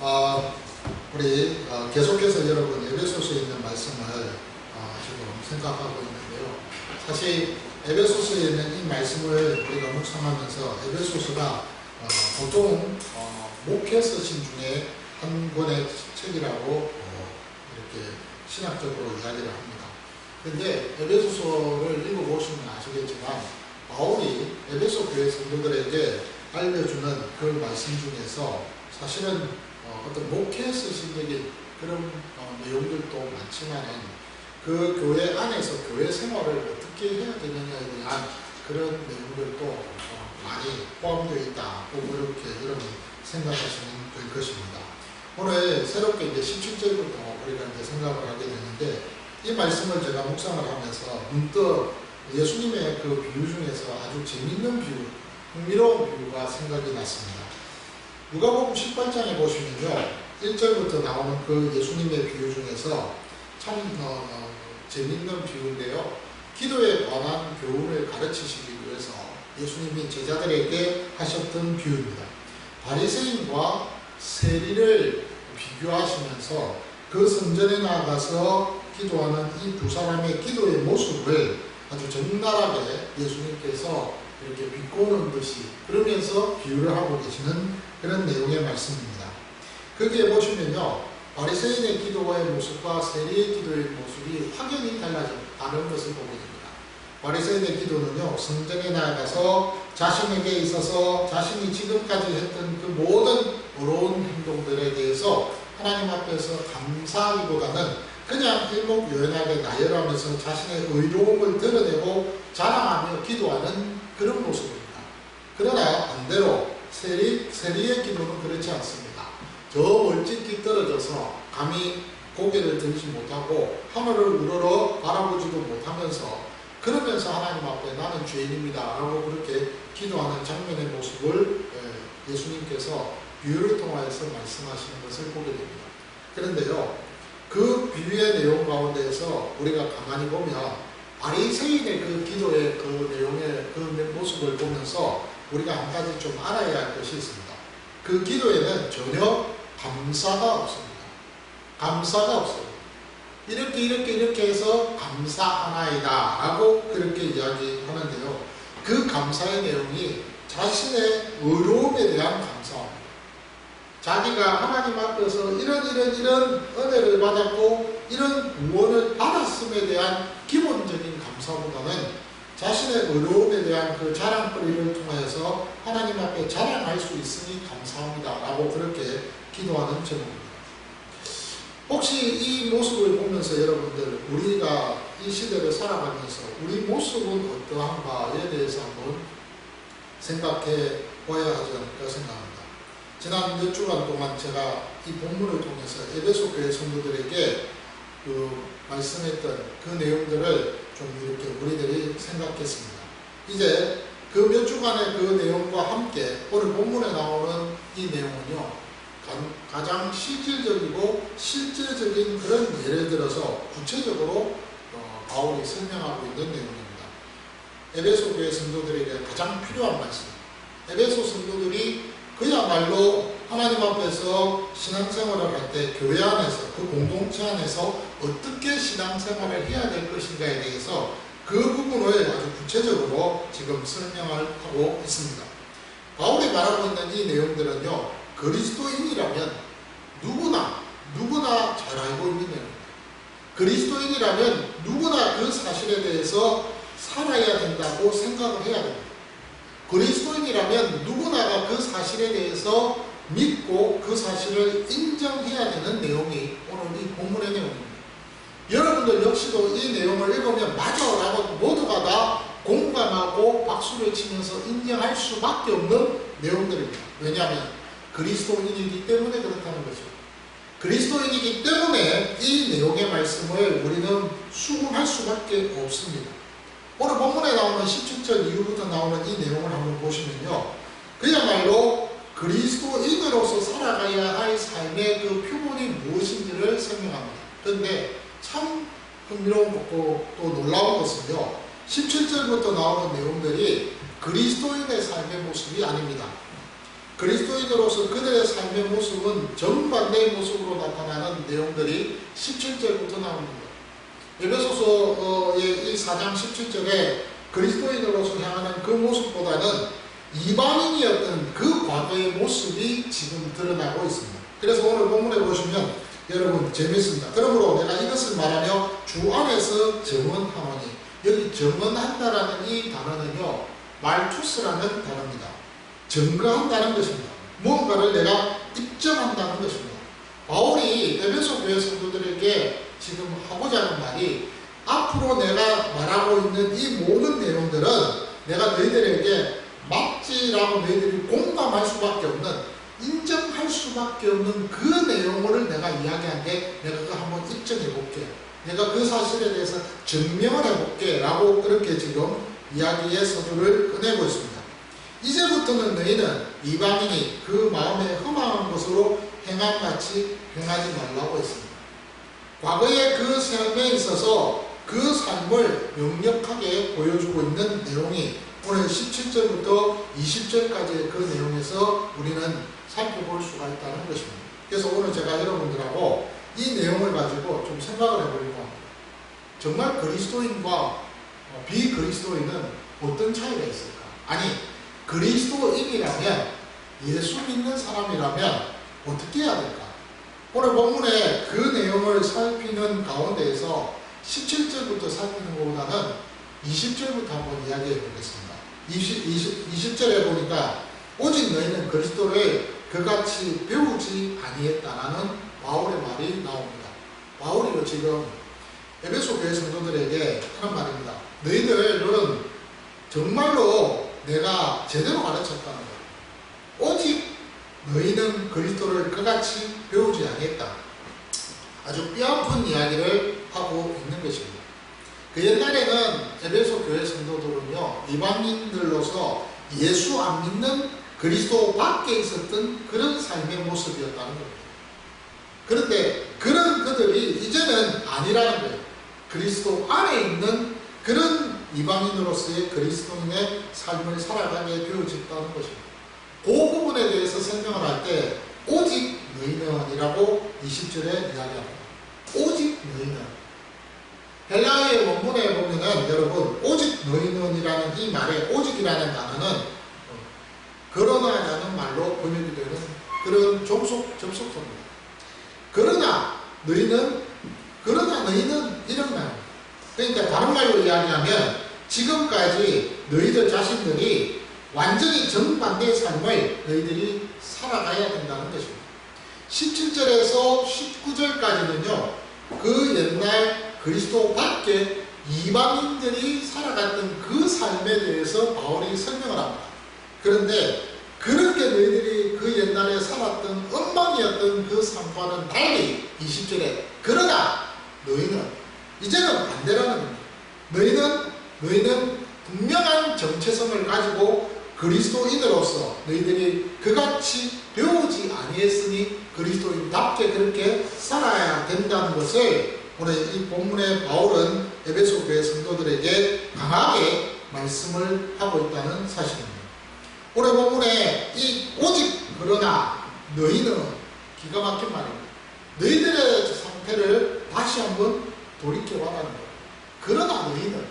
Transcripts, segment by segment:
우리 계속해서 여러분 에베소서에 있는 말씀을 지금 생각하고 있는데요. 사실 에베소서에 있는 이 말씀을 우리가 묵상하면서 에베소서가 보통 목회서신 중에 한 권의 책이라고 이렇게 신학적으로 이야기를 합니다. 그런데 에베소서를 읽어보시면 아시겠지만 바울이 에베소 교회 성도들에게 알려주는 그 말씀 중에서 사실은 어떤 목회서신적인 그런 내용들도 많지만은 그 교회 안에서 교회 생활을 어떻게 해야 되느냐에 대한 그런 내용들도 많이 포함되어 있다고 그렇게 여러분 생각하시면 될 것입니다. 오늘 새롭게 이제 17절부터 우리가 이제 생각을 하게 되는데 이 말씀을 제가 묵상을 하면서 문득 예수님의 그 비유 중에서 아주 재밌는 비유, 흥미로운 비유가 생각이 났습니다. 누가복음 18장에 보시면요 1절부터 나오는 그 예수님의 비유 중에서 참 재밌는 비유인데요. 기도에 관한 교훈을 가르치시기 위해서 예수님이 제자들에게 하셨던 비유입니다. 바리새인과 세리를 비교하시면서 그 성전에 나가서 기도하는 이 두 사람의 기도의 모습을 아주 적나라하게 예수님께서 이렇게 비꼬는 듯이 그러면서 비유를 하고 계시는 그런 내용의 말씀입니다. 거기에 보시면요 바리새인의 기도의 모습과 세리의 기도의 모습이 확연히 다른 것을 보게 됩니다. 바리새인의 기도는요 성전에 나가서 자신에게 있어서 자신이 지금까지 했던 그 모든 어려운 행동들에 대해서 하나님 앞에서 감사하기보다는 그냥 일목요연하게 나열하면서 자신의 의로움을 드러내고 자랑하며 기도하는 그런 모습입니다. 그러나 반대로 세리의 기도는 그렇지 않습니다. 저 멀찍이 떨어져서 감히 고개를 들지 못하고 하늘을 우러러 바라보지도 못하면서 그러면서 하나님 앞에 나는 죄인입니다 라고 그렇게 기도하는 장면의 모습을 예수님께서 비유를 통하여서 말씀하시는 것을 보게 됩니다. 그런데요 그 비유의 내용 가운데에서 우리가 가만히 보면 바리새인의 그 기도의 그 내용의 그 모습을 보면서 우리가 한 가지 좀 알아야 할 것이 있습니다. 그 기도에는 전혀 감사가 없습니다. 감사가 없어요. 이렇게 해서 감사하나이다 라고 그렇게 이야기하는데요. 그 감사의 내용이 자신의 의로움에 대한 감사입니다. 자기가 하나님 앞에서 이런 은혜를 받았고 이런 구원을 받았음에 대한 기본적인 감사보다는 자신의 의로움에 대한 그 자랑거리를 통하여서 하나님 앞에 자랑할 수 있으니 감사합니다 라고 그렇게 기도하는 제목입니다. 혹시 이 모습을 보면서 여러분들 우리가 이 시대를 살아가면서 우리 모습은 어떠한가에 대해서 한번 생각해 보아야 하지 않을까 생각합니다. 지난 몇 주간 동안 제가 이 본문을 통해서 에베소 교회 성도들에게 그 말씀했던 그 내용들을 좀 이렇게 우리들이 생각했습니다. 이제 그 몇 주간의 그 내용과 함께 오늘 본문에 나오는 이 내용은요 가장 실질적이고 실제적인 그런 예를 들어서 구체적으로 바울이 설명하고 있는 내용입니다. 에베소 교회 성도들에게 가장 필요한 말씀. 에베소 성도들이 그야말로 하나님 앞에서 신앙생활을 할 때 교회 안에서 그 공동체 안에서 어떻게 신앙생활을 해야 될 것인가에 대해서 그 부분을 아주 구체적으로 지금 설명을 하고 있습니다. 바울이 말하고 있는 이 내용들은요 그리스도인이라면 누구나 잘 알고 있는 내용입니다. 그리스도인이라면 누구나 그 사실에 대해서 살아야 된다고 생각을 해야 됩니다. 그리스도인이라면 누구나가 그 사실에 대해서 믿고 그 사실을 인정해야 되는 내용이 오늘 이 본문의 내용입니다. 여러분들 역시도 이 내용을 읽으면 맞아 라고 모두가 다 공감하고 박수를 치면서 인정할 수밖에 없는 내용들입니다. 왜냐하면 그리스도인이기 때문에 그렇다는 거죠. 그리스도인이기 때문에 이 내용의 말씀을 우리는 수긍할 수밖에 없습니다. 오늘 본문에 나오는 17절 이후부터 나오는 이 내용을 한번 보시면요. 그야말로 그리스도인으로서 살아가야 할 삶의 그 표본이 무엇인지를 설명합니다. 그런데 참 흥미로운 것고 또 놀라운 것은요. 17절부터 나오는 내용들이 그리스도인의 삶의 모습이 아닙니다. 그리스도인으로서 그들의 삶을 삶의 모습은 정반대의 모습으로 나타나는 내용들이 17절부터 나옵니다. 에베소서의 이 4장 17절에 그리스도인으로서 향하는 그 모습보다는 이방인이었던 그 과거의 모습이 지금 드러나고 있습니다. 그래서 오늘 본문에 보시면 여러분 재밌습니다. 그러므로 내가 이것을 말하며 주 안에서 정언하노니, 여기 정언한다라는 이 단어는요, 말투스라는 단어입니다. 증거한다는 것입니다. 무언가를 내가 입증한다는 것입니다. 바울이 에베소 교회 성도들에게 지금 하고자 하는 말이, 앞으로 내가 말하고 있는 이 모든 내용들은 내가 너희들에게 맞지라고 너희들이 공감할 수밖에 없는, 인정할 수밖에 없는 그 내용을 내가 이야기한데 내가 그거 한번 입증해 볼게, 내가 그 사실에 대해서 증명을 해볼게 라고 그렇게 지금 이야기의 서두를 꺼내고 있습니다. 이제부터는 너희는 이방인이 그 마음에 흠망한 것으로 행함같이 행하지 말라고 했습니다. 과거의 그 삶에 있어서 그 삶을 명확하게 보여주고 있는 내용이 오늘 17절부터 20절까지의 그 내용에서 우리는 살펴볼 수가 있다는 것입니다. 그래서 오늘 제가 여러분들하고 이 내용을 가지고 좀 생각을 해보려고 합니다. 정말 그리스도인과 비그리스도인은 어떤 차이가 있을까? 아니, 그리스도인이라면, 예수 믿는 사람이라면 어떻게 해야 될까? 오늘 본문의 그 내용을 살피는 가운데에서 17절부터 살피는 것보다는 20절부터 한번 이야기해 보겠습니다. 20절에 보니까 오직 너희는 그리스도를 그같이 배우지 아니했다라는 바울의 말이 나옵니다. 바울이 지금 에베소 교회 성도들에게 하는 말입니다. 너희들은 정말로 내가 제대로 가르쳤다는 거예요. 오직 너희는 그리스도를 그같이 배우지 아니했다. 아주 뼈아픈 이야기를 하고 있는 것입니다. 그 옛날에는 에베소 교회 성도들은요, 이방인들로서 예수 안 믿는 그리스도 밖에 있었던 그런 삶의 모습이었다는 겁니다. 그런데 그런 그들이 이제는 아니라는 거예요. 그리스도 안에 있는 그런 이방인으로서의 그리스도인의 삶을 살아가게 되어졌다는 것입니다. 그 부분에 대해서 설명을 할 때 오직 너희는이라고 20절에 이야기합니다. 오직 너희는. 헬라어의 원문에 보면은 여러분, 오직 너희는이라는 이 말에 오직이라는 단어는 그러나라는 말로 번역이 되는 그런 접속사입니다. 그러나 너희는 이런 말. 그러니까 다른 말로 이야기하면 지금까지 너희들 자신들이 완전히 정반대의 삶을 너희들이 살아가야 된다는 것입니다. 17절에서 19절까지는요, 그 옛날 그리스도 밖에 이방인들이 살아갔던 그 삶에 대해서 바울이 설명을 합니다. 그런데 그렇게 너희들이 그 옛날에 살았던 엉망이었던 그 삶과는 달리 20절에 그러나 너희는 이제는 반대라는 겁니다. 너희는 분명한 정체성을 가지고 그리스도인으로서 너희들이 그같이 배우지 아니했으니 그리스도인답게 그렇게 살아야 된다는 것을 오늘 이 본문의 바울은 에베소 교회 성도들에게 강하게 말씀을 하고 있다는 사실입니다. 오늘 본문에 이 오직 그러나 너희는 기가 막힌 말입니다. 너희들의 상태를 다시 한번 돌이켜봐라는 거예요. 그러나 너희는,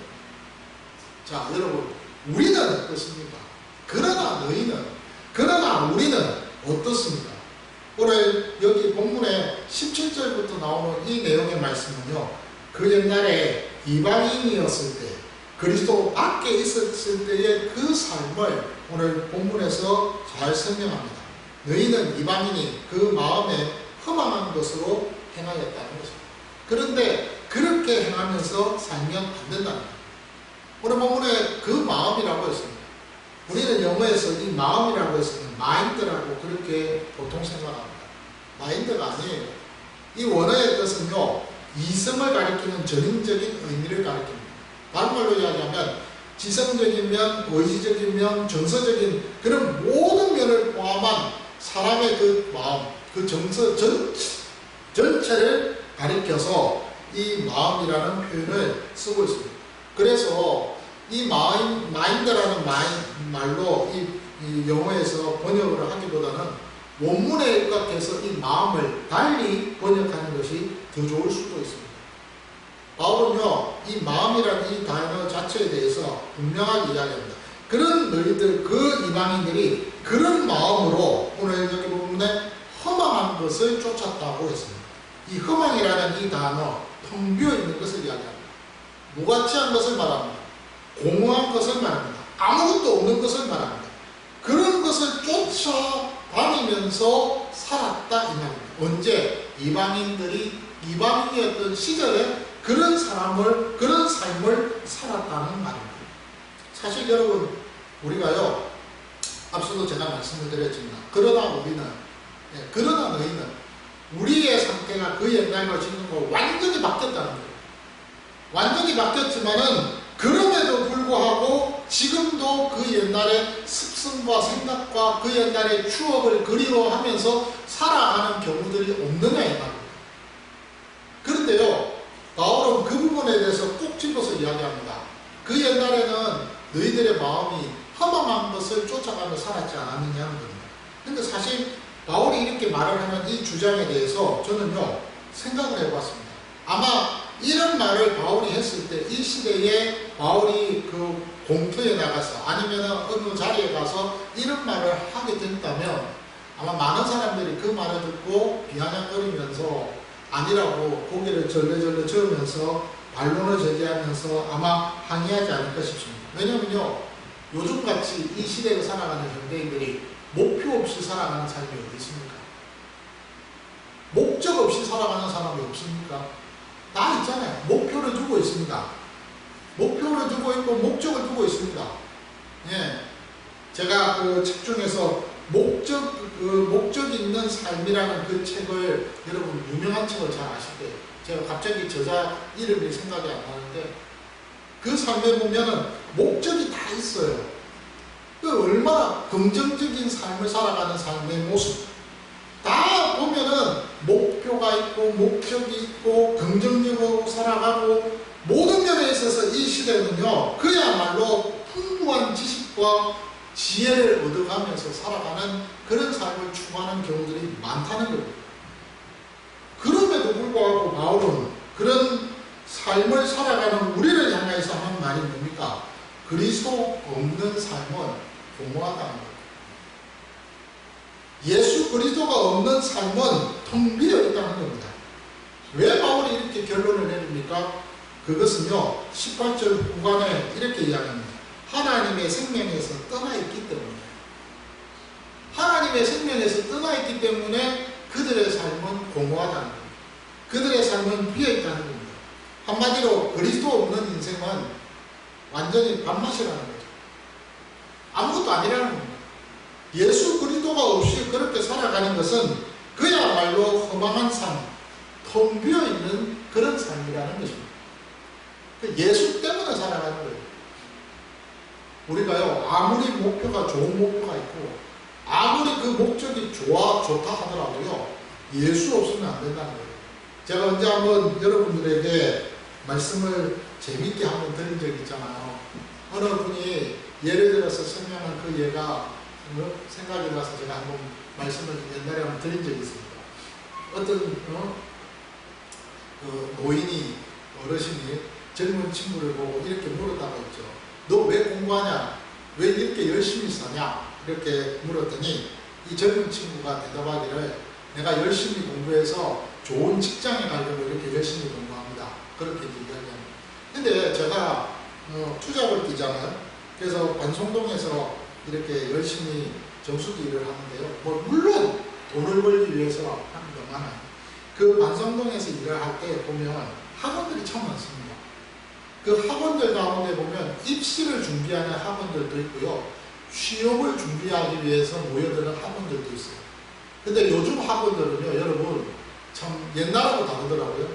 자 여러분, 우리는 어떻습니까? 그러나 너희는, 그러나 우리는 어떻습니까? 오늘 여기 본문에 17절부터 나오는 이 내용의 말씀은요, 그 옛날에 이방인이었을 때, 그리스도 밖에 있었을 때의 그 삶을 오늘 본문에서 잘 설명합니다. 너희는 이방인이 그 마음에 흠망한 것으로 행하였다는 것입니다. 그런데 그렇게 행하면서 살면 안 된다는 거예요. 오늘 본문에 그 마음이라고 했습니다. 우리는 영어에서 이 마음이라고 했으면 마인드라고 그렇게 보통 생각합니다. 마인드가 아니에요. 이 원어의 뜻은요, 이성을 가리키는 전형적인 의미를 가리킵니다. 다른 말로 이야기하면 지성적인 면, 의지적인 면, 정서적인 그런 모든 면을 포함한 사람의 그 마음, 그 정서 전체를 가리켜서 이 마음이라는 표현을 쓰고 있습니다. 그래서 이 마인드라는 말로 이 영어에서 번역을 하기보다는 원문에 입각해서 이 마음을 달리 번역하는 것이 더 좋을 수도 있습니다. 바울은요, 이 마음이라는 이 단어 자체에 대해서 분명하게 이야기합니다. 그런 너희들, 그 이방인들이 그런 마음으로 오늘 여기 부분에 허망한 것을 쫓았다고 했습니다. 이 허망이라는 이 단어, 텅 비어 있는 것을 이야기합니다. 무가치한 것을 말합니다. 공허한 것을 말합니다. 아무것도 없는 것을 말합니다. 그런 것을 쫓아다니면서 살았다 이 말입니다. 언제? 이방인이었던 시절에 그런 삶을 살았다는 말입니다. 사실 여러분, 우리가요, 앞서도 제가 말씀을 드렸지만, 그러나 너희는 우리의 상태가 그 옛날과 지금과 완전히 바뀌었다는 거예요. 완전히 바뀌었지만은 그럼에도 불구하고 지금도 그 옛날의 습성과 생각과 그 옛날의 추억을 그리워하면서 살아가는 경우들이 없느냐 이 말입니다. 그런데요, 바울은 그 부분에 대해서 꼭 집어서 이야기합니다. 그 옛날에는 너희들의 마음이 허망한 것을 쫓아가며 살았지 않았느냐는 겁니다. 근데 사실 바울이 이렇게 말을 하는 이 주장에 대해서 저는요, 생각을 해봤습니다. 아마 이런 말을 바울이 했을 때 이 시대에 바울이 그 공터에 나가서 아니면 어느 자리에 가서 이런 말을 하게 된다면 아마 많은 사람들이 그 말을 듣고 비아냥거리면서 아니라고 고개를 절레절레 저으면서 반론을 제기하면서 아마 항의하지 않을까 싶습니다. 왜냐면요, 요즘같이 이 시대에 살아가는 현대인들이 목표 없이 살아가는 삶이 어디 있습니까? 목적 없이 살아가는 사람이 없습니까? 다 있잖아요. 목표를 두고 있습니다. 목표를 두고 있고 목적을 두고 있습니다. 예, 제가 그 책 중에서 목적 있는 삶이라는 그 책을, 여러분 유명한 책을 잘 아실 거예요. 제가 갑자기 저자 이름이 생각이 안 나는데 그 삶에 보면은 목적이 다 있어요. 그 얼마나 긍정적인 삶을 살아가는 삶의 모습 다 보면은 목표가 있고 목적이 있고 긍정적으로 살아가고 모든 면에 있어서 이 시대는요, 그야말로 풍부한 지식과 지혜를 얻어가면서 살아가는 그런 삶을 추구하는 경우들이 많다는 겁니다. 그럼에도 불구하고 바울은 그런 삶을 살아가는 우리를 향해서 하는 말이 뭡니까? 그리스도 없는 삶은 공허하다는 겁니다. 예수 그리스도가 없는 삶은 텅 비어 있다는 겁니다. 왜 바울이 이렇게 결론을 내립니까? 그것은요, 18절 후반에 이렇게 이야기합니다. 하나님의 생명에서 떠나 있기 때문에. 하나님의 생명에서 떠나 있기 때문에 그들의 삶은 공허하다는 겁니다. 그들의 삶은 비어 있다는 겁니다. 한마디로 그리스도 없는 인생은 완전히 밥맛이라는 거죠. 아무것도 아니라는 겁니다. 예수 그리스도가 없이 그렇게 살아가는 것은 그야말로 허망한 삶, 텅 비어있는 그런 삶이라는 것입니다. 예수 때문에 살아가는 거예요. 우리가요, 아무리 목표가 좋은 목표가 있고 아무리 그 목적이 좋다 하더라도요, 예수 없으면 안 된다는 거예요. 제가 언제 한번 여러분들에게 말씀을 재밌게 한번 드린 적이 있잖아요. 어느 분이 예를 들어서 설명한 그 예가 생각이 나서 제가 한번 말씀을 옛날에 한번 드린 적이 있습니다. 어떤 노인이, 어르신이 젊은 친구를 보고 이렇게 물었다고 했죠. 너 왜 공부하냐? 왜 이렇게 열심히 사냐? 이렇게 물었더니 이 젊은 친구가 대답하기를 내가 열심히 공부해서 좋은 직장에 가려고 이렇게 열심히 공부합니다. 그렇게 얘기합니다. 근데 제가 투잡을 뛰잖아요. 그래서 관송동에서 이렇게 열심히 정수기 일을 하는데요. 뭐 물론 돈을 벌기 위해서 하는 거 많아요. 그 관성동에서 일을 할 때 보면 학원들이 참 많습니다. 그 학원들 가운데 보면 입시를 준비하는 학원들도 있고요. 취업을 준비하기 위해서 모여드는 학원들도 있어요. 근데 요즘 학원들은요, 여러분 참 옛날하고 다르더라고요.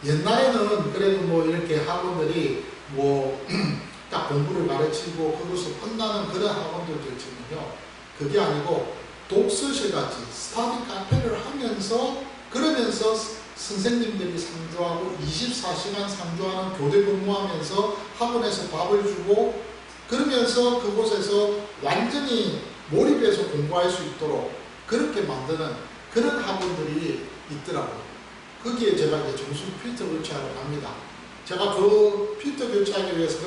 옛날에는 그래도 뭐 이렇게 학원들이 뭐 딱 공부를 가르치고 그것을 끝나는 그런 학원들도 있지만요, 그게 아니고 독서실 같이 스터디 카페를 하면서 그러면서 선생님들이 상주하고 24시간 상주하는 교대 근무하면서 학원에서 밥을 주고 그러면서 그곳에서 완전히 몰입해서 공부할 수 있도록 그렇게 만드는 그런 학원들이 있더라고요. 거기에 제가 이제 정수 필터 교체하러 갑니다. 제가 그 필터 교체하기 위해서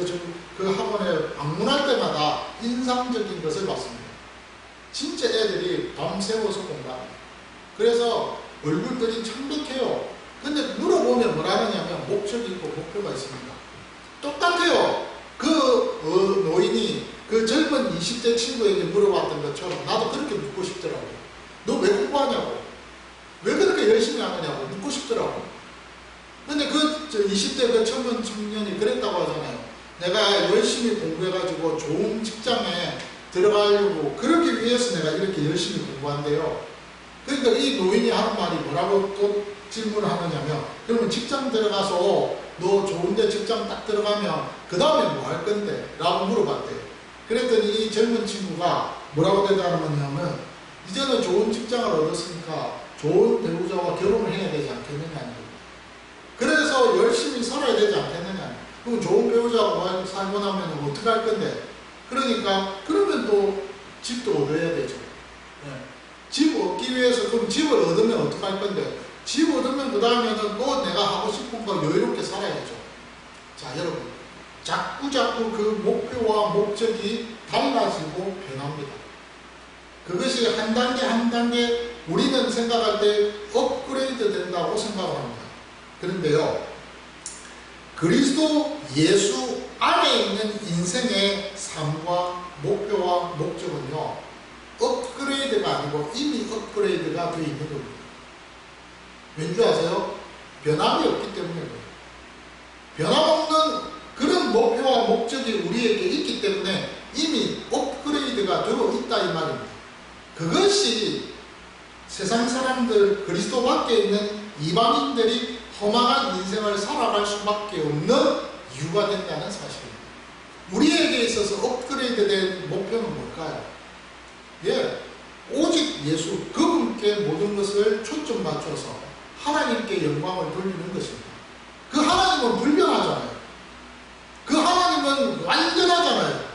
그 학원에 방문할 때마다 인상적인 것을 봤습니다. 진짜 애들이 밤새워서 공부합니다. 그래서 얼굴들이 창백해요. 근데 물어보면 뭐라 하냐면 목적이 있고 목표가 있습니다. 똑같아요. 그 노인이 그 젊은 20대 친구에게 물어봤던 것처럼 나도 그렇게 묻고 싶더라고요. 너 왜 공부하냐고? 왜 그렇게 열심히 하느냐고 묻고 싶더라고요. 근데 그 20대 그 젊은 청년이 그랬다고 하잖아요. 내가 열심히 공부해가지고 좋은 직장에 들어가려고 그러기 위해서 내가 이렇게 열심히 공부한대요. 그러니까 이 노인이 하는 말이 뭐라고 또 질문을 하느냐면 그러면 직장 들어가서 너 좋은데 직장 딱 들어가면 그 다음에 뭐 할 건데? 라고 물어봤대요. 그랬더니 이 젊은 친구가 뭐라고 대답하냐면 이제는 좋은 직장을 얻었으니까 좋은 배우자와 결혼을 해야 되지 않겠느냐. 그래서 열심히 살아야 되지 않겠느냐. 그럼 좋은 배우자와 살고 나면 어떻게 할 건데? 그러니까 그러면 또 집도 얻어야 되죠. 집 얻기 위해서 그럼 집을 얻으면 어떻게 할 건데? 집 얻으면 그 다음에는 또 내가 하고 싶은 거 여유롭게 살아야죠. 자, 여러분, 자꾸 그 목표와 목적이 달라지고 변합니다. 그것이 한 단계 한 단계 우리는 생각할 때 업그레이드 된다고 생각을 합니다. 그런데요, 그리스도 예수 안에 있는 인생의 삶과 목표와 목적은요, 업그레이드가 아니고 이미 업그레이드가 되어 있는 겁니다. 왠지 아세요? 변함이 없기 때문에 그래요. 변함없는 그런 목표와 목적이 우리에게 있기 때문에 이미 업그레이드가 되어 있다 이 말입니다. 그것이 세상 사람들, 그리스도 밖에 있는 이방인들이 허망한 인생을 살아갈 수밖에 없는 이유가 된다는 사실입니다. 우리에게 있어서 업그레이드된 목표는 뭘까요? 오직 예수, 그분께 모든 것을 초점 맞춰서 하나님께 영광을 돌리는 것입니다. 그 하나님은 불변하잖아요. 그 하나님은 완전하잖아요.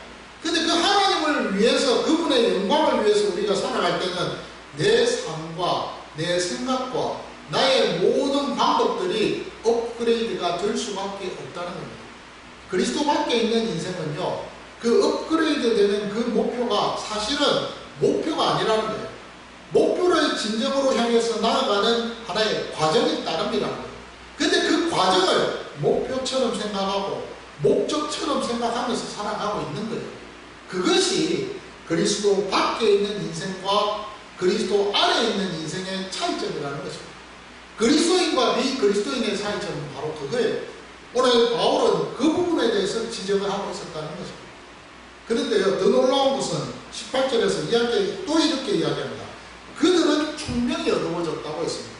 근데 그 하나님을 위해서, 그분의 영광을 위해서 우리가 살아갈 때는 내 삶과 내 생각과 나의 모든 방법들이 업그레이드가 될 수밖에 없다는 겁니다. 그리스도 밖에 있는 인생은요, 그 업그레이드 되는 그 목표가 사실은 목표가 아니라는 거예요. 목표를 진정으로 향해서 나아가는 하나의 과정이 따릅니다. 근데 그 과정을 목표처럼 생각하고 목적처럼 생각하면서 살아가고 있는 거예요. 그것이 그리스도 밖에 있는 인생과 그리스도 안에 있는 인생의 차이점이라는 것입니다. 그리스도인과 비그리스도인의 차이점은 바로 그거예요. 오늘 바울은 그 부분에 대해서 지적을 하고 있었다는 것입니다. 그런데요, 더 놀라운 것은 18절에서 또 이렇게 이야기합니다. 그들은 총명이 어두워졌다고 했습니다.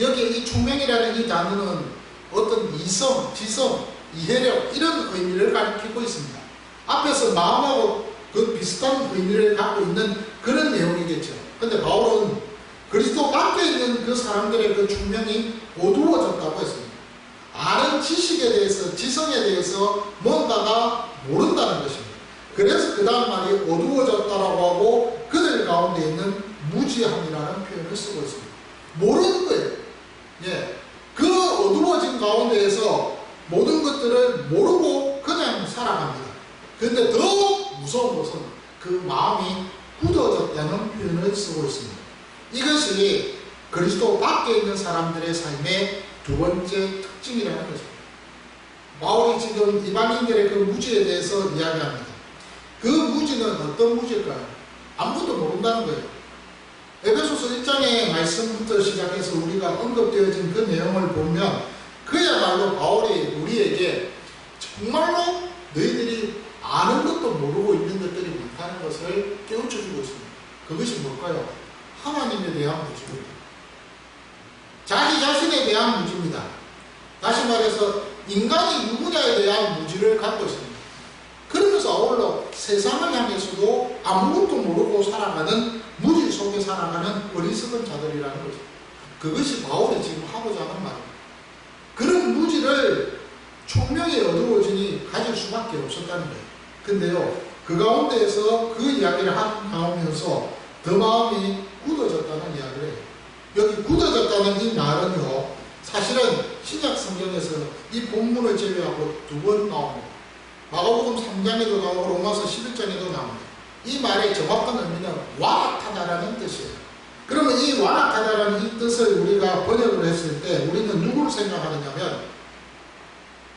여기 이 총명이라는 이 단어는 어떤 이성, 지성, 이해력 이런 의미를 가리키고 있습니다. 앞에서 마음하고 그 비슷한 의미를 갖고 있는 그런 내용이겠죠. 그런데 바울은 그리스도 밖에 있는 그 사람들의 그 총명이 어두워졌다고 했습니다. 아는 지식에 대해서, 지성에 대해서 뭔가가 모른다는 것입니다. 그래서 그 다음 말이 어두워졌다라고 하고 그들 가운데 있는 무지함이라는 표현을 쓰고 있습니다. 모르는 거예요. 그 어두워진 가운데에서 모든 것들을 모르고 그냥 살아갑니다. 그런데 더 무서운 것은 그 마음이 굳어졌다는 표현을 쓰고 있습니다. 이것이 그리스도 밖에 있는 사람들의 삶의 두 번째 특징이라는 것입니다. 바울이 지금 이방인들의 그 무지에 대해서 이야기합니다. 그 무지는 어떤 무지일까요? 아무것도 모른다는 거예요. 에베소서 1장의 말씀부터 시작해서 우리가 언급되어진 그 내용을 보면 그야말로 바울이 우리에게 정말로 너희들이 아는 것도 모르고 있는 것들이 많다는 것을 깨우쳐주고 있습니다. 그것이 뭘까요? 하나님에 대한 무지입니다. 자기 자신에 대한 무지입니다. 다시 말해서 인간이 누구냐에 대한 무지를 갖고 있습니다. 그러면서 아울러 세상을 향해서도 아무것도 모르고 살아가는, 무지 속에 살아가는 어리석은 자들이라는 거죠. 그것이 바울이 지금 하고자 하는 말입니다. 그런 무지를 총명이 어두워지니 가질 수밖에 없었다는 거예요. 근데요, 그 가운데에서 그 이야기를 하면서 더 마음이 굳어졌다는 이야기를 해요. 여기 굳어졌다는 이 말은요, 사실은 신약 성경에서 이 본문을 제외하고 두 번 나옵니다. 마가복음 3장에도 나오고 로마서 11장에도 나옵니다. 이 말의 정확한 의미는 완악하다라는 뜻이에요. 그러면 이 완악하다라는 이 뜻을 우리가 번역을 했을 때 우리는 누구를 생각하느냐면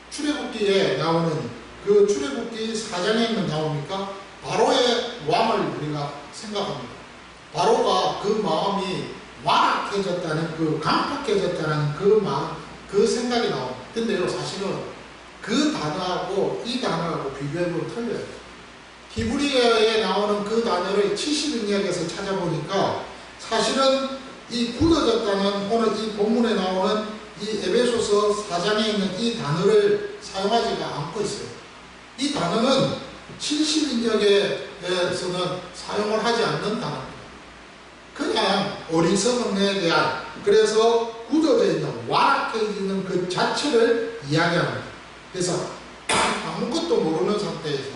출애굽기에 나오는 그 출애굽기 4장에는 나옵니까? 바로의 왕을 우리가 생각합니다. 바로가 그 마음이 완악해졌다는, 그 강팍해졌다는 그 마음, 그 생각이 나옵니다. 근데요, 사실은 그 단어하고 이 단어하고 비교해보면 틀려요. 히브리어에 나오는 그 단어를 70인역에서 찾아보니까 사실은 이 굳어졌다는 오늘 이 본문에 나오는 이 에베소서 4장에 있는 이 단어를 사용하지가 않고 있어요. 이 단어는 70인역에서는 사용을 하지 않는 단어입니다. 그냥 어리석음에 대한, 그래서 굳어져 있는, 완악해지는 그 자체를 이야기합니다. 그래서 아무것도 모르는 상태에서,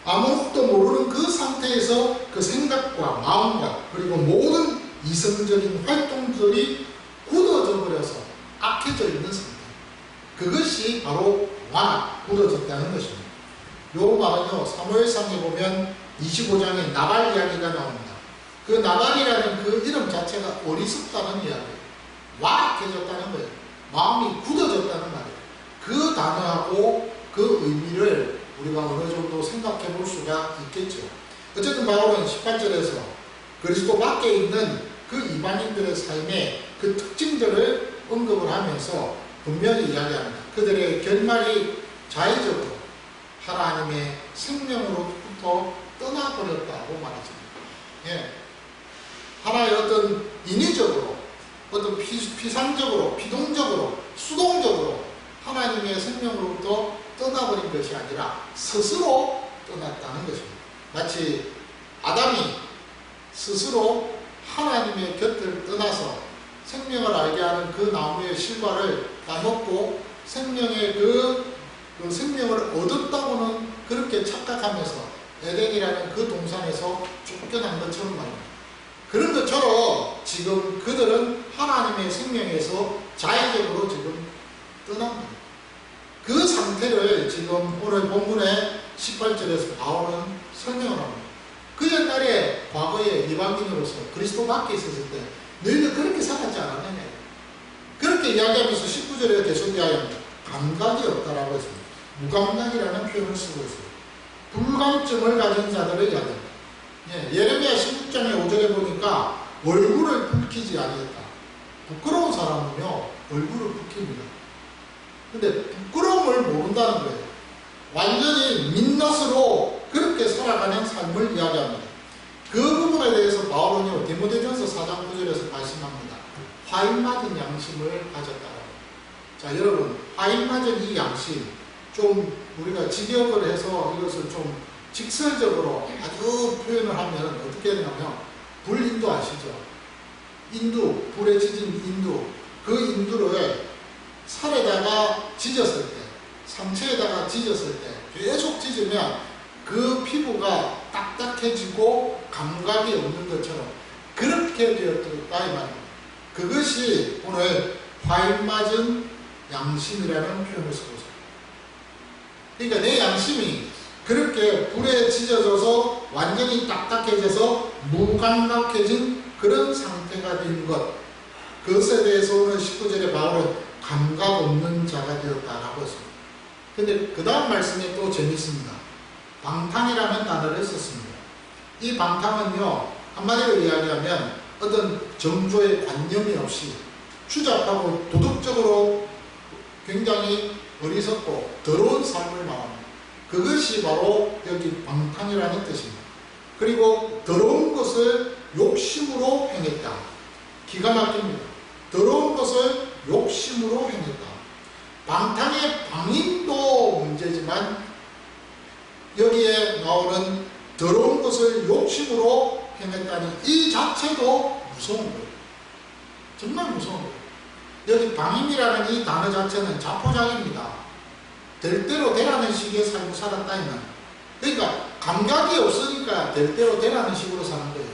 아무것도 모르는 그 상태에서 그 생각과 마음과 그리고 모든 이성적인 활동들이 굳어져 버려서 악해져 있는 상태. 그것이 바로 완악, 굳어졌다는 것입니다. 요 말은요, 사무엘상에 보면 25장에 나발 이야기가 나옵니다. 그 나발이라는 그 이름 자체가 어리석다는 이야기예요. 완악해졌다는 거예요. 마음이 굳어졌다는 말이에요. 그 단어하고 그 의미를 우리가 어느 정도 생각해 볼 수가 있겠죠. 어쨌든 바울은 18절에서 그리스도 밖에 있는 그 이방인들의 삶의 그 특징들을 언급을 하면서 분명히 이야기합니다. 그들의 결말이 자의적으로 하나님의 생명으로부터 떠나버렸다고 말하죠. 예. 하나의 어떤 인위적으로, 어떤 피상적으로, 피동적으로, 수동적으로 하나님의 생명으로부터 떠나버린 것이 아니라 스스로 떠났다는 것입니다. 마치 아담이 스스로 하나님의 곁을 떠나서 생명을 알게 하는 그 나무의 실과를 따먹고 생명의 그 생명을 얻었다고는 그렇게 착각하면서 에덴이라는 그 동산에서 쫓겨난 것처럼 말입니다. 그런 것처럼 지금 그들은 하나님의 생명에서 자의적으로 지금 떠난 겁니다. 그 상태를 지금 오늘 본문의 18절에서 바울은 설명을 합니다. 그 옛날에 과거에 이방인으로서 그리스도 밖에 있었을 때 너희는 그렇게 살았지 않았느냐, 그렇게 이야기하면서 19절에 계속 이야기합니다. 감각이 없다라고 했습니다. 무감각이라는 표현을 쓰고 있어요. 불감증을 가진 자들을 이야기합니다. 예레미야 16장의 5절에 보니까 얼굴을 붉히지 아니했다. 부끄러운 사람은요 얼굴을 붉힙니다. 근데 부끄러움을 모른다는 거예요. 완전히 민낯으로 그렇게 살아가는 삶을 이야기합니다. 그 부분에 대해서 바울은요 디모데전서 4장 9절에서 말씀합니다. 화인 맞은 양심을 가졌다라고. 자, 여러분, 화인 맞은 이 양심 좀 우리가 직역을 해서 이것을 좀 직설적으로 아주 표현을 하면 어떻게 되냐면, 불인도 아시죠? 인두, 불에 지진 인두, 그 인두를 살에다가 지졌을 때, 상처에다가 지졌을 때 계속 지으면 그 피부가 딱딱해지고 감각이 없는 것처럼 그렇게 되었다 이 말입니다. 그것이 오늘 화인 맞은 양심이라는 표현을 쓰고 있습니다. 그러니까 내 양심이 그렇게 불에 지져져서 완전히 딱딱해져서 무감각해진 그런 상태가 된 것, 그것에 대해서 오늘 19절에 바울은 감각 없는 자가 되었다라고 했습니다. 근데 그 다음 말씀이 또 재밌습니다. 방탕이라는 단어를 썼습니다. 이 방탕은요, 한마디로 이야기하면 어떤 정조의 관념이 없이 추잡하고 도덕적으로 굉장히 어리석고 더러운 삶을 말합니다. 그것이 바로 여기 방탕이라는 뜻입니다. 그리고 더러운 것을 욕심으로 행했다. 기가 막힙니다. 더러운 것을 욕심으로 행했다. 방탕의 방임도 문제지만 여기에 나오는 더러운 것을 욕심으로 행했다니 이 자체도 무서운 거예요. 정말 무서운 거예요. 여기 방임이라는 이 단어 자체는 자포자기입니다. 될 대로 되라는 식의 삶을 살았다 이 말. 그러니까 감각이 없으니까 될 대로 되라는 식으로 사는 거예요.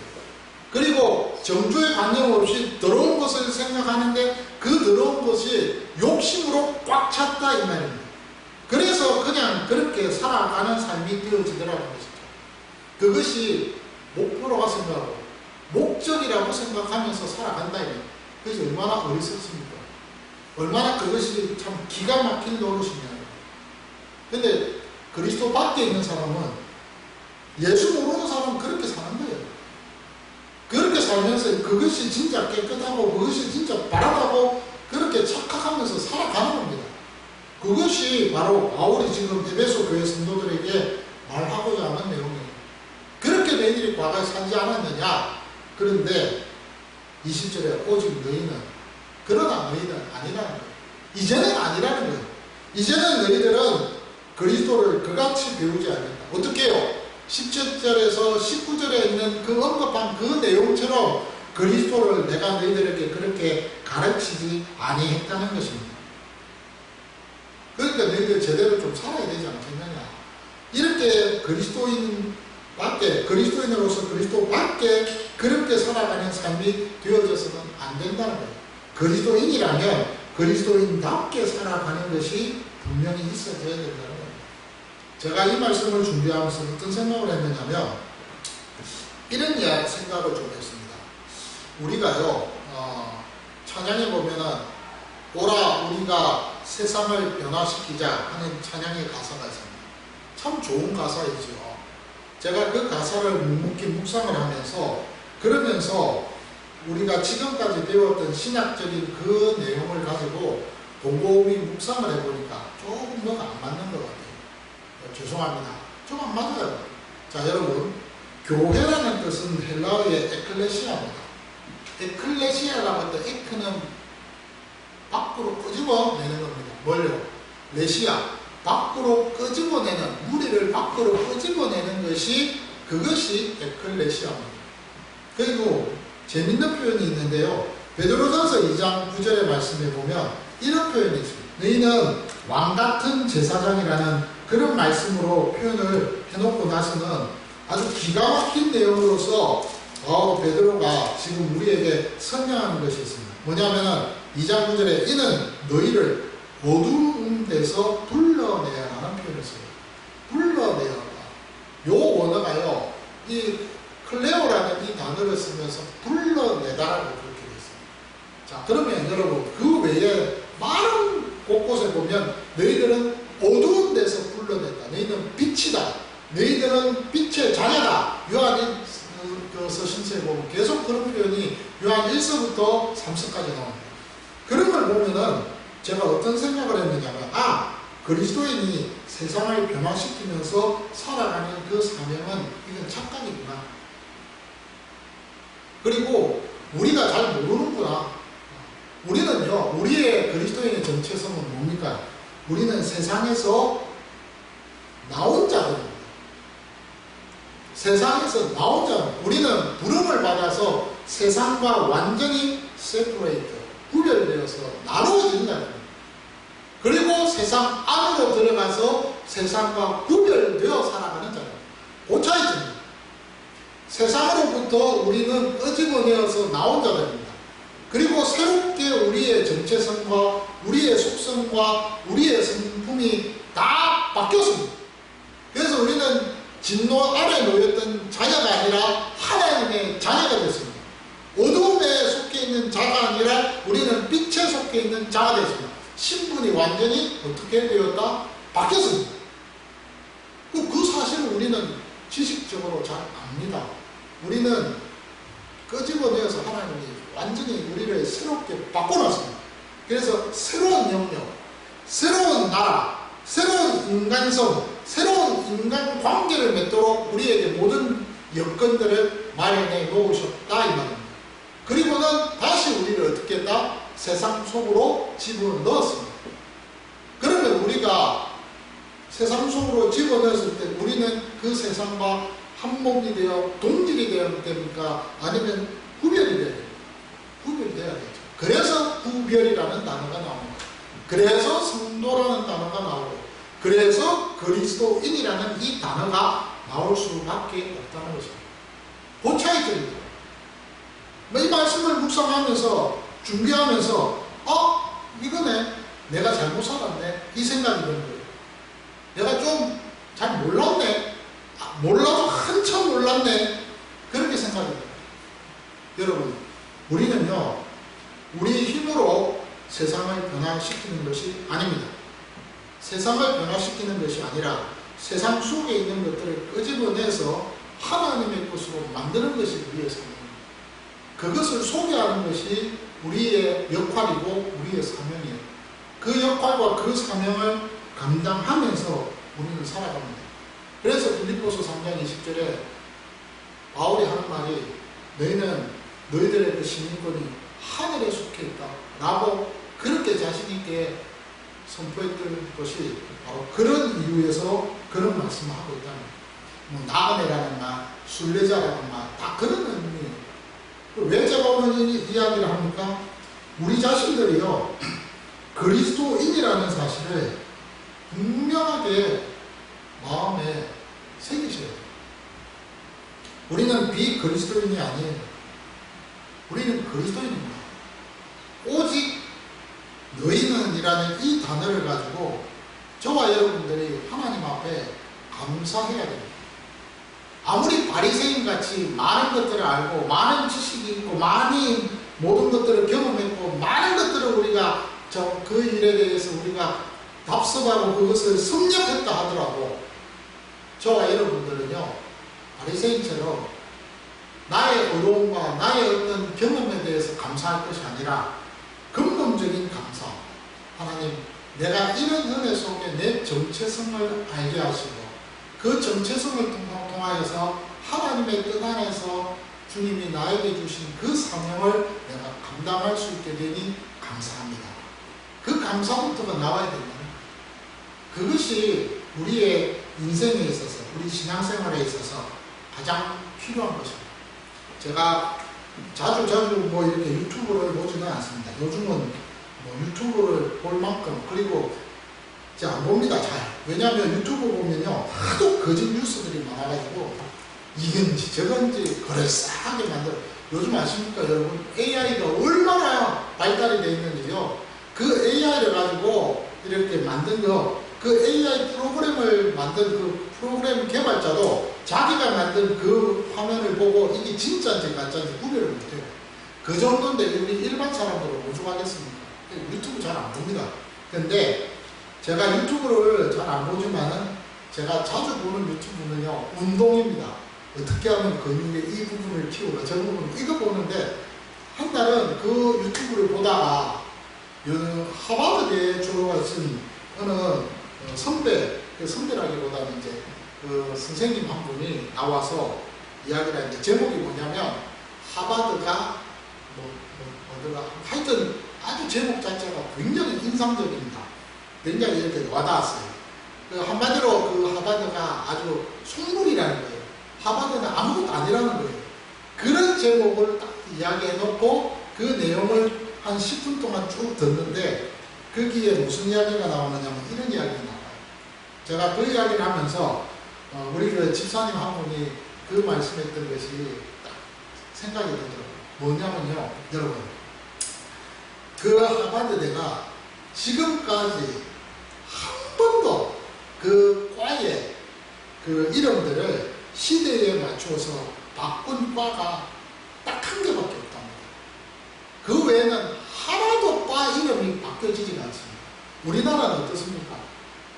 그리고 정주에 관념 없이 더러운 것을 생각하는데 그 더러운 것이 욕심으로 꽉 찼다 이 말입니다. 그래서 그냥 그렇게 살아가는 삶이 되어지더라는 것이죠. 그것이 목표라고 생각하고 목적이라고 생각하면서 살아간다 이 말입니다. 그것이 얼마나 어리석습니까? 얼마나 그것이 참 기가 막힌 노릇이냐. 근데 그리스도 밖에 있는 사람은 예수 모르는 사람은 그렇게 사는 거예요. 그렇게 살면서 그것이 진짜 깨끗하고 그것이 진짜 바라고 그렇게 착각하면서 살아가는 겁니다. 그것이 바로 바울이 지금 에베소 교회 성도들에게 말하고자 하는 내용이에요. 그렇게 너희들이 과거에 살지 않았느냐? 그런데 20절에 오직 너희는 그러나 너희는 아니라는 거예요. 이제는 아니라는 거예요. 이제는 너희들은 그리스도를 그같이 배우지 않는다. 어떻게 해요? 17절에서 19절에 있는 그 언급한 그 내용처럼 그리스도를 내가 너희들에게 그렇게 가르치지 아니했다는 것입니다. 그러니까 너희들 제대로 좀 살아야 되지 않겠느냐. 이렇게 그리스도인 밖에, 그리스도인으로서 그리스도 밖에 그렇게 살아가는 삶이 되어져서는 안 된다는 거예요. 그리스도인이라면 그리스도인답게 살아가는 것이 분명히 있어져야 된다는 거예요. 제가 이 말씀을 준비하면서 어떤 생각을 했느냐면 이런 생각을 좀 했습니다. 우리가요 찬양에 보면은 오라 우리가 세상을 변화시키자 하는 찬양의 가사가 있습니다. 참 좋은 가사이죠. 제가 그 가사를 묵묵히 묵상을 하면서 그러면서 우리가 지금까지 배웠던 신학적인 그 내용을 가지고 곰곰이 묵상을 해보니까 조금 뭐가 안 맞는 것 같아요. 죄송합니다. 좀 안 맞아요. 자, 여러분, 교회라는 뜻은 헬라어의 에클레시아입니다. 에클레시아라고 할 때 에크는 밖으로 끄집어내는 겁니다. 뭘요? 레시아, 밖으로 끄집어내는, 무리를 밖으로 끄집어내는 것이 그것이 에클레시아입니다. 그리고 재밌는 표현이 있는데요. 베드로전서 2장 9절의 말씀에 보면 이런 표현이 있습니다. 너희는 왕같은 제사장이라는 그런 말씀으로 표현을 해놓고 나서는 아주 기가 막힌 내용으로서 베드로가 지금 우리에게 설명하는 것이 있습니다. 뭐냐면은 2장 9절에 이는 너희를 어두운 데서 불러내야 하는 표현을 써요. 불러내야 한다. 요 원어가요. 이 클레오라는 이 단어를 쓰면서 불러내다라고 그렇게 되어 있습니다. 자, 그러면 여러분 그 외에 많은 곳곳에 보면 너희들은 어두운 데서 불러냈다. 너희는 빛이다. 너희들은 빛의 자녀다. 요한 서신서에 보면 계속 그런 표현이 요한 1서부터 3서까지 나옵니다. 그런 걸 보면은 제가 어떤 생각을 했느냐면 그리스도인이 세상을 변화시키면서 살아가는 그 사명은 이건 착각이구나. 그리고 우리가 잘 모르는구나. 우리는요, 우리의 그리스도인의 정체성은 뭡니까? 우리는 세상에서 나온 자들입니다. 세상에서 나온 자, 우리는 부름을 받아서 세상과 완전히 세퍼레이트, 구별되어서 나누어진 자입니다. 그리고 세상 안으로 들어가서 세상과 구별되어 살아가는 자입니다. 그 차이점입니다. 세상으로부터 우리는 끄집어내어서 나온 자들입니다. 그리고 새롭게 우리의 정체성과 우리의 속성과 우리의 성품이 다 바뀌었습니다. 그래서 우리는 진노 아래 놓였던 자녀가 아니라 하나님의 자녀가 됐습니다. 어둠에 속해 있는 자가 아니라 우리는 빛에 속해 있는 자가 됐습니다. 신분이 완전히 어떻게 되었다? 바뀌었습니다. 그 사실을 우리는 지식적으로 잘 압니다. 우리는 끄집어내어서 하나님이 완전히 우리를 새롭게 바꿔놨습니다. 그래서 새로운 영역, 새로운 나라, 새로운 인간성, 새로운 인간 관계를 맺도록 우리에게 모든 여건들을 마련해 놓으셨다 이 말입니다. 그리고는 다시 우리를 어떻게 했다? 세상 속으로 집어넣었습니다. 그러면 우리가 세상 속으로 집어넣었을 때 우리는 그 세상과 한 몸이 되어 동질이 되어야 됩니까? 아니면 구별이 되어야 됩니까? 구별이 되어야 되죠. 그래서 구별이라는 단어가 나옵니다. 그래서 성도라는 단어가 나오고 그래서 그리스도인이라는 이 단어가 나올 수밖에 없다는 것입니다. 그 차이점입니다. 이 말씀을 묵상하면서 준비하면서 이거네, 내가 잘못 살았네, 이 생각이 드는 거예요. 내가 좀 잘 몰랐네, 몰라도 한참 몰랐네, 그렇게 생각이 들어요. 여러분, 우리는요, 우리 힘으로 세상을 변화시키는 것이 아닙니다. 세상을 변화시키는 것이 아니라 세상 속에 있는 것들을 끄집어내서 하나님의 것으로 만드는 것이 우리의 사명입니다. 그것을 소개하는 것이 우리의 역할이고 우리의 사명이에요. 그 역할과 그 사명을 감당하면서 우리는 살아갑니다. 그래서 빌립보서 3장 20절에 바울이 하는 말이, 너희는 너희들의 그 시민권이 하늘에 속해 있다 라고 그렇게 자신있게 선포했던 것이 바로 그런 이유에서 그런 말씀을 하고 있다는 거예요. 나그네라는 말, 순례자라는 말, 다 그런 의미예요. 왜 제가 오늘 이 이야기를 합니까? 우리 자신들이요, 그리스도인이라는 사실을 분명하게 마음에 새기셔야 돼요. 우리는 비그리스도인이 아니에요. 우리는 그리스도인입니다. 오직 너희는 이라는 이 단어를 가지고 저와 여러분들이 하나님 앞에 감사해야 됩니다. 아무리 바리새인 같이 많은 것들을 알고 많은 지식이 있고 많이 모든 것들을 경험했고 많은 것들을 우리가 그 일에 대해서 우리가 답습하고 그것을 섭렵했다 하더라도 저와 여러분들은요, 바리새인처럼 나의 어려움과 나의 어떤 경험에 대해서 감사할 것이 아니라 근본적인 감사, 하나님, 내가 이런 은혜 속에 내 정체성을 알게 하시고 그 정체성을 통하여서 하나님의 뜻 안에서 주님이 나에게 주신 그 사명을 내가 감당할 수 있게 되니 감사합니다. 그 감사부터가 나와야 됩니다. 그것이 우리의 인생에 있어서, 우리 신앙생활에 있어서 가장 필요한 것입니다. 제가 자주 이렇게 유튜브를 보지는 않습니다. 요즘은 유튜브를 볼 만큼, 그리고 제가 안 봅니다, 잘. 왜냐하면 유튜브 보면요, 하도 거짓 뉴스들이 많아가지고 이건지 저건지 그럴싸하게 만들어. 요즘 아십니까, 여러분? AI가 얼마나 발달이 되어 있는지요. 그 AI를 가지고 이렇게 만든 그 AI 프로그램을 만든 그 프로그램 개발자도 자기가 만든 그 화면을 보고 이게 진짜인지 가짜인지 구별을 못해요. 그 정도인데 우리 일반 사람들은 오죽하겠습니까? 유튜브 잘 안 봅니다. 근데 제가 유튜브를 잘 안 보지만은 제가 자주 보는 유튜브는요, 운동입니다. 어떻게 하면 근육의 이 부분을 키우고 저 부분 이거 보는데, 한 달은 그 유튜브를 보다가 하버드대 졸업하신 어느 선배라기보다는 이제 그 선생님 한 분이 나와서 이야기를 했는데, 제목이 뭐냐면 하버드가 하여튼 아주 제목 자체가 굉장히 인상적입니다. 굉장히 이렇게 와닿았어요. 한마디로 그 하버드가 아주 속물이라는 거예요. 하버드는 아무것도 아니라는 거예요. 그런 제목을 딱 이야기해 놓고 그 내용을 한 10분 동안 쭉 듣는데, 거기에 무슨 이야기가 나오느냐면 이런 이야기가 나와요. 제가 그 이야기를 하면서 우리 그 집사님 한 분이 그 말씀했던 것이 딱 생각이 들더라고요. 뭐냐면요, 여러분, 그 하버드대가 지금까지 한 번도 그 과의 그 이름들을 시대에 맞추어서 바꾼 과가 딱 한 개밖에 없답니다. 그 외에는 하나도 과 이름이 바뀌어지지가 않습니다. 우리나라는 어떻습니까?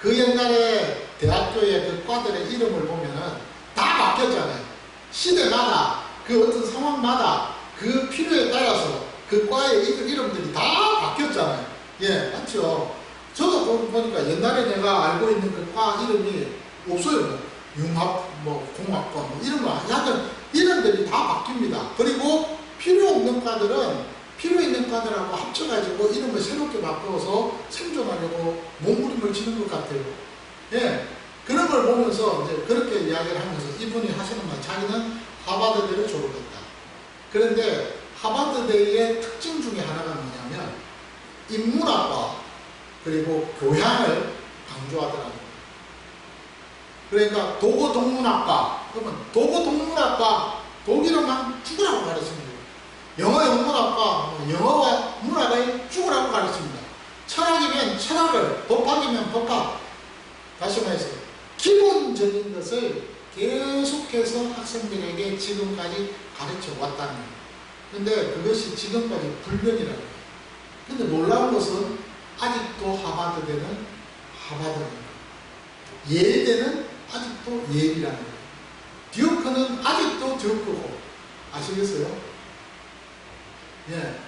그 옛날에 대학교의 그 과들의 이름을 보면은 다 바뀌었잖아요. 시대마다 그 어떤 상황마다 그 필요에 따라서 그 과의 이름들이 다 바뀌었잖아요. 예, 맞죠? 저도 보니까 옛날에 내가 알고 있는 그 과 이름이 없어요. 융합, 공학과, 이런 거. 하여튼 이름들이 다 바뀝니다. 그리고 필요 없는 과들은 필요 있는 과들하고 합쳐가지고 이름을 새롭게 바꿔서 생존하려고 몸부림을 치는 것 같아요. 예. 그런 걸 보면서 이제 그렇게 이야기를 하면서 이분이 하시는 말, 자기는 하버드대를 졸업했다. 그런데 하버드대의 특징 중에 하나가 뭐냐면 인문학과 그리고 교양을 강조하더라고요. 그러니까 도고동문학과, 그러면 도고동문학과 독일어만 죽으라고 가르치는 거예요. 영어 영문학과 영어와 문학의 죽으라고 가르칩니다. 철학이면 철학을, 법학이면 법학. 다시 말해서 기본적인 것을 계속해서 학생들에게 지금까지 가르쳐 왔다는 거예요. 근데 그것이 지금까지 불변이라는 거예요. 근데 놀라운 것은 아직도 하버드대는 하버드입니다. 예일대는 아직도 예일이라는 거예요. 듀크는 아직도 듀크고, 아시겠어요? 예.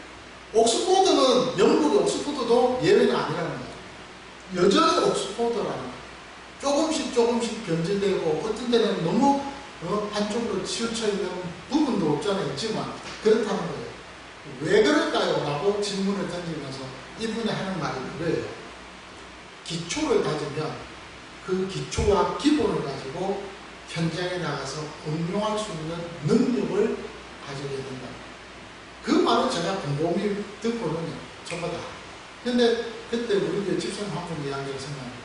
옥스포드는, 영국의 옥스포드도 예외는 아니라는 거예요. 여전히 옥스포드라는 거예요. 조금씩 변질되고, 어떤 데는 너무 한쪽으로 치우쳐 있는 부분도 없잖아요. 있지만, 그렇다는 거예요. 왜 그럴까요? 라고 질문을 던지면서 이분이 하는 말이 그거예요. 기초를 다지면 그 기초와 기본을 가지고 현장에 나가서 응용할 수 있는 능력을 가지게 된다. 그 말은 제가 곰곰이 듣고는 저거다. 근데 그때 우리 교회 집사님 한 분 이야기를 생각합니다.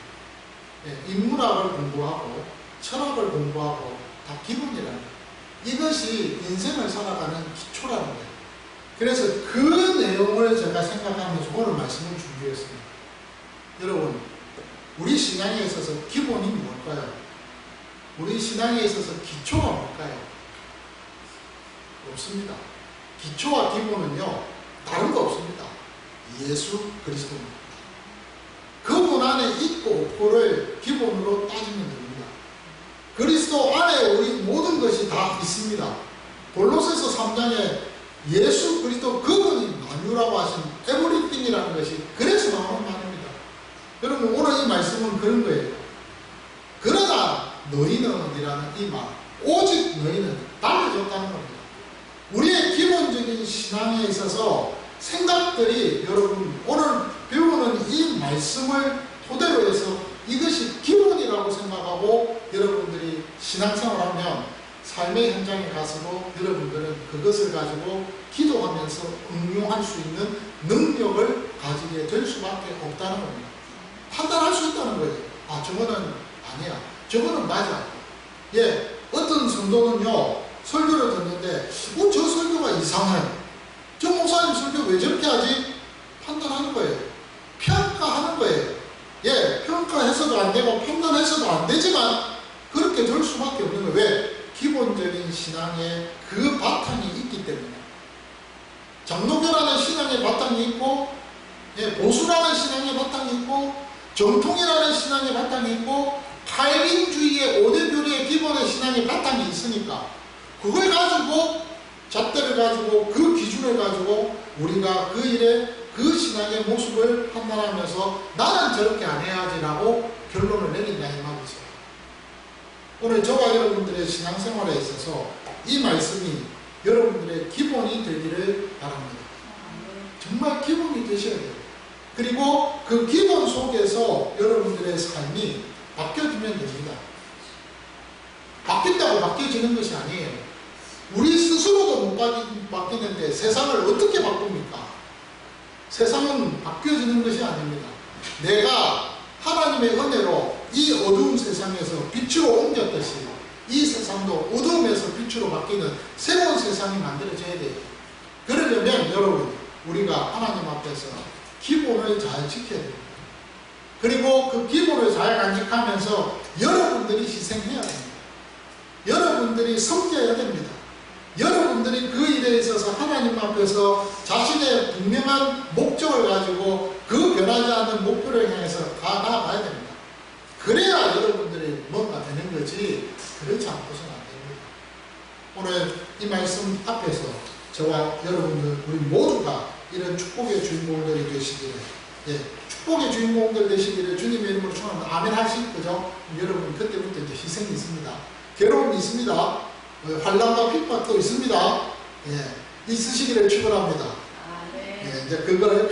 예, 인문학을 공부하고 철학을 공부하고 다 기본이라는 거예요. 이것이 인생을 살아가는 기초라는 거예요. 그래서 그 내용을 제가 생각하면서 오늘 말씀을 준비했습니다. 여러분, 우리 신앙에 있어서 기본이 뭘까요? 우리 신앙에 있어서 기초가 뭘까요? 없습니다. 기초와 기본은요, 다른 거 없습니다. 예수 그리스도입니다. 그분 안에 있고 없고를 기본으로 따지면 됩니다. 그리스도 안에 우리 모든 것이 다 있습니다. 골로새서 3장에 예수 그리스도 그분이 만유라고 하신 에브리띵이라는 것이 그래서 나오는 말입니다. 여러분, 오늘 이 말씀은 그런 거예요. 그러나 너희는 이라는 이 말, 오직 너희는 달라졌다는 겁니다. 우리의 기본적인 신앙에 있어서 생각들이, 여러분 오늘 배우는 이 말씀을 토대로 해서 이것이 기본이라고 생각하고 여러분들이 신앙생활하면 삶의 현장에 가서도 여러분들은 그것을 가지고 기도하면서 응용할 수 있는 능력을 가지게 될 수밖에 없다는 겁니다. 판단할 수 있다는 거예요. 아, 저거는 아니야. 저거는 맞아. 예, 어떤 성도는요, 설교를 듣는데, 저 설교가 이상해. 저 목사님 설교 왜 저렇게 하지? 판단하는 거예요. 평가하는 거예요. 예, 평가해서도 안 되고 판단해서도 안 되지만 그렇게 될 수밖에 없는 거예요. 왜? 기본적인 신앙에 그 바탕이 있기 때문에. 장로교라는 신앙의 바탕이 있고, 예, 보수라는 신앙의 바탕이 있고, 정통이라는 신앙의 바탕이 있고, 칼빈주의의 5대 교리의 기본의 신앙의 바탕이 있으니까 그걸 가지고, 잣대를 가지고, 그 기준을 가지고 우리가 그 일에 그 신앙의 모습을 판단하면서 나는 저렇게 안 해야지라고 결론을 내린다 이 말이죠. 오늘 저와 여러분들의 신앙생활에 있어서 이 말씀이 여러분들의 기본이 되기를 바랍니다. 정말 기본이 되셔야 돼요. 그리고 그 기본 속에서 여러분들의 삶이 바뀌어지면 됩니다. 바뀐다고 바뀌어지는 것이 아니에요. 우리 스스로도 못 바뀌는데 세상을 어떻게 바꿉니까? 세상은 바뀌어지는 것이 아닙니다. 내가 하나님의 은혜로 이 어두운 세상에서 빛으로 옮겼듯이 이 세상도 어두움에서 빛으로 바뀌는 새로운 세상이 만들어져야 돼요. 그러려면 여러분, 우리가 하나님 앞에서 기본을 잘 지켜야 됩니다. 그리고 그 기본을 잘 간직하면서 여러분들이 희생해야 됩니다. 여러분들이 섬겨야 됩니다. 여러분들이 그 일에 있어서 하나님 앞에서 자신의 분명한 목적을 가지고 그 변하지 않는 목표를 향해서 나아가야 됩니다. 그래야 여러분들이 뭔가 되는 거지, 그렇지 않고서는 안 됩니다. 오늘 이 말씀 앞에서 저와 여러분들, 우리 모두가 이런 축복의 주인공들이 되시기를, 예, 축복의 주인공들 되시기를 주님의 이름으로 축원합니다. 아멘 하실 거죠? 여러분, 그때부터 이제 희생이 있습니다. 괴로움이 있습니다. 환난과 핍박도 있습니다. 예, 있으시기를 축원합니다. 예, 이제 그거를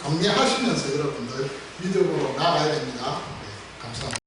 감내하시면서 여러분들 믿음으로 나가야 됩니다. 예, 감사합니다.